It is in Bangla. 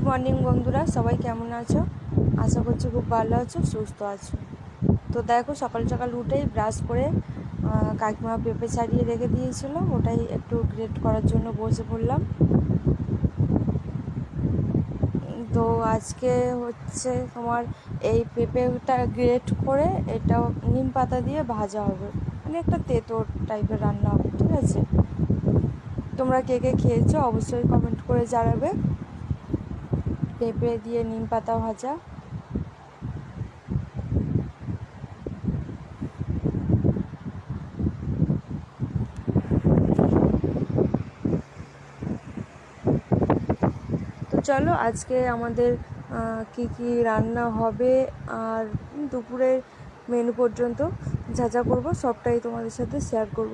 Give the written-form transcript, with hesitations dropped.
মর্নিং বন্ধুরা, সবাই কেমন আছো? আশা করছি খুব ভালো আছো, সুস্থ আছো। তো দেখো, সকাল সকাল উঠেই ব্রাশ করে কাকিমা পেঁপে ছাড়িয়ে রেখে দিয়েছিল, ওটাই একটু গ্রেট করার জন্য বসে পড়লাম। তো আজকে হচ্ছে তোমার এই পেঁপেটা গ্রেট করে এটা নিম পাতা দিয়ে ভাজা হবে, মানে একটা তেতো টাইপের রান্না হবে, ঠিক আছে? তোমরা কে কে খেয়েছো অবশ্যই কমেন্ট করে জানাবে। পেঁপে দিয়ে নিম পাতা ভাজা। তো চলো, আজকে আমাদের কি কি রান্না হবে আর দুপুরের মেনু পর্যন্ত যা যা করবো সবটাই তোমাদের সাথে শেয়ার করব।